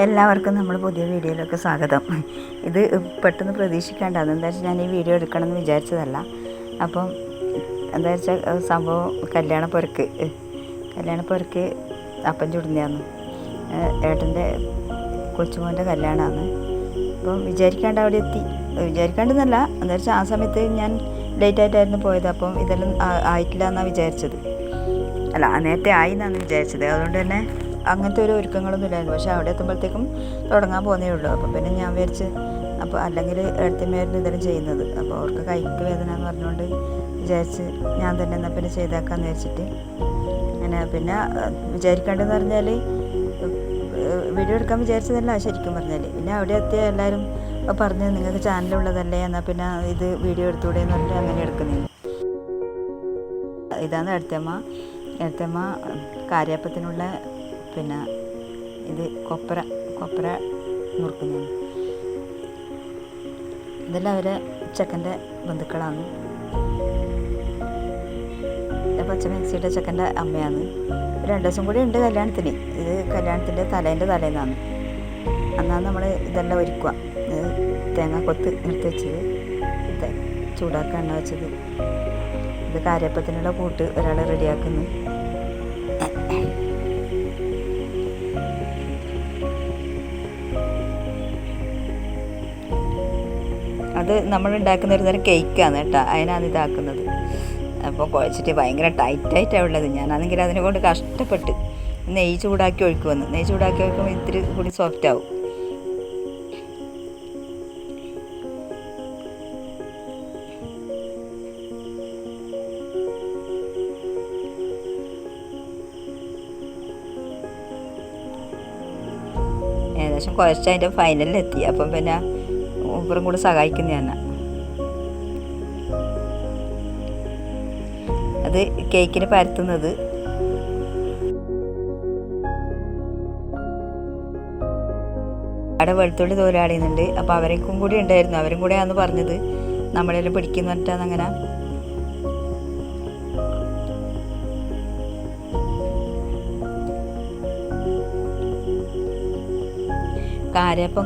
എല്ലാവർക്കും നമ്മൾ പുതിയ വീഡിയോയിലേക്ക് സ്വാഗതം. ഇത് പെട്ടെന്ന് പ്രതീക്ഷിക്കേണ്ട, അതെന്താ വെച്ചാൽ ഞാൻ ഈ വീഡിയോ എടുക്കണമെന്ന് വിചാരിച്ചതല്ല. അപ്പം എന്താ വെച്ചാൽ സംഭവം കല്യാണപ്പുരക്ക് അപ്പം ചുടുന്നതാണ്. ഏട്ടൻ്റെ കൊച്ചുമോൻ്റെ കല്യാണമാണ്. അപ്പം വിചാരിക്കാണ്ട് അവിടെ എത്തി. വിചാരിക്കാണ്ടെന്നല്ല, എന്താ വെച്ചാൽ ആ സമയത്ത് ഞാൻ ലേറ്റായിട്ടായിരുന്നു പോയത്. അപ്പം ഇതെല്ലാം ആയിട്ടില്ല എന്നാണ് വിചാരിച്ചത്. അല്ല, നേരത്തെ ആയി എന്നാണ് വിചാരിച്ചത്. അതുകൊണ്ട് തന്നെ അങ്ങനത്തെ ഒരു ഒരുക്കങ്ങളൊന്നും ഇല്ലായിരുന്നു. പക്ഷേ അവിടെ എത്തുമ്പോഴത്തേക്കും തുടങ്ങാൻ പോകുന്നേ ഉള്ളൂ. അപ്പോൾ പിന്നെ ഞാൻ വിചാരിച്ച്, അപ്പോൾ അല്ലെങ്കിൽ എടുത്തമ്മയായിരുന്നു ഇതെല്ലാം ചെയ്യുന്നത്. അപ്പോൾ അവർക്ക് കൈക്ക് വേദന എന്ന് പറഞ്ഞുകൊണ്ട് വിചാരിച്ച് ഞാൻ തന്നെ എന്നാൽ പിന്നെ ചെയ്താക്കാന്ന് വെച്ചിട്ട് അങ്ങനെ പിന്നെ വിചാരിക്കേണ്ടതെന്ന് പറഞ്ഞാൽ വീഡിയോ എടുക്കാൻ വിചാരിച്ചതല്ല ശരിക്കും പറഞ്ഞാൽ. പിന്നെ അവിടെ എത്തിയ എല്ലാവരും പറഞ്ഞ് നിങ്ങൾക്ക് ചാനലുള്ളതല്ലേ, എന്നാൽ പിന്നെ ഇത് വീഡിയോ എടുത്തുകൂടെ എന്ന് പറഞ്ഞിട്ട് അങ്ങനെ എടുക്കുന്നത്. ഇതാണ് എടുത്തമ്മ കാര്യാപ്പത്തിനുള്ള പിന്നെ ഇത് കൊപ്പര മുറുക്കുന്നതാണ്. ഇതെല്ലാം അവരെ ചെക്കൻ്റെ ബന്ധുക്കളാണ്. പച്ചമിക്സിയുടെ ചെക്കൻ്റെ അമ്മയാണ്. 2 ദിവസം കൂടി ഉണ്ട് കല്യാണത്തിന്. ഇത് കല്യാണത്തിൻ്റെ തലേന്നാണ്. അന്നാണ് നമ്മൾ ഇതെല്ലാം ഒരുക്കുക. തേങ്ങ കൊത്ത് നിർത്തി വെച്ചത്, ചൂടാക്കാൻ എണ്ണ വെച്ചത്. ഇത് കാര്യപ്പത്തിനുള്ള കൂട്ട് ഒരാൾ റെഡിയാക്കുന്നു. അത് നമ്മൾ ഉണ്ടാക്കുന്ന ഒരു തരം കേക്കാണ് കേട്ടോ. അതിനാണ് ഇതാക്കുന്നത്. അപ്പോൾ കുഴച്ചിട്ട് ഭയങ്കര ടൈറ്റായിട്ടാണ് ഉള്ളത്. ഞാനാണെങ്കിൽ അതിനെ കൊണ്ട് കഷ്ടപ്പെട്ട് നെയ്യ് ചൂടാക്കി ഒഴിക്കുമെന്ന്. നെയ്യ് ചൂടാക്കി ഒഴിക്കുമ്പോൾ ഇത്തിരി കൂടി സോഫ്റ്റ് ആവും. ഏകദേശം കുഴച്ച് അതിൻ്റെ ഫൈനലിലെത്തി. അപ്പം പിന്നെ മൂപ്പറും കൂടെ സഹായിക്കുന്നതാണ്. അത് കേക്കിന് പരത്തുന്നത്. അവിടെ വെളുത്തുള്ളി തോലാടുന്നുണ്ട്. അപ്പോൾ അവരേക്കും കൂടി ഉണ്ടായിരുന്നു. അവരും കൂടെയാണെന്ന് പറഞ്ഞത്. നമ്മളെല്ലാം പിടിക്കുന്ന പറഞ്ഞിട്ടാണ് അങ്ങനെ.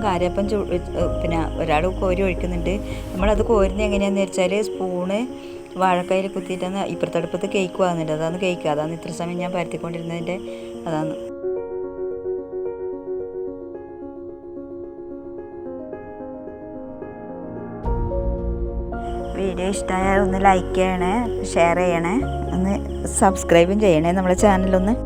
കാര്യപ്പം പിന്നെ ഒരാൾ കോരി ഒഴിക്കുന്നുണ്ട്. നമ്മളത് കോരുന്നത് എങ്ങനെയാണെന്ന് വെച്ചാൽ സ്പൂണ് വാഴക്കയിൽ കുത്തിയിട്ടാണ് ഇപ്പുറത്തടുപ്പത്ത് കേക്ക് വാങ്ങുന്നുണ്ട്. അതാണ് കേക്ക്. അതാണ് ഇത്ര സമയം ഞാൻ പരത്തിക്കൊണ്ടിരുന്നതിൻ്റെ അതാണ്. വീഡിയോ ഇഷ്ടമായാൽ ഒന്ന് ലൈക്ക് ചെയ്യണേ, ഷെയർ ചെയ്യണേ, ഒന്ന് സബ്സ്ക്രൈബും ചെയ്യണേ നമ്മളെ ചാനലൊന്ന്.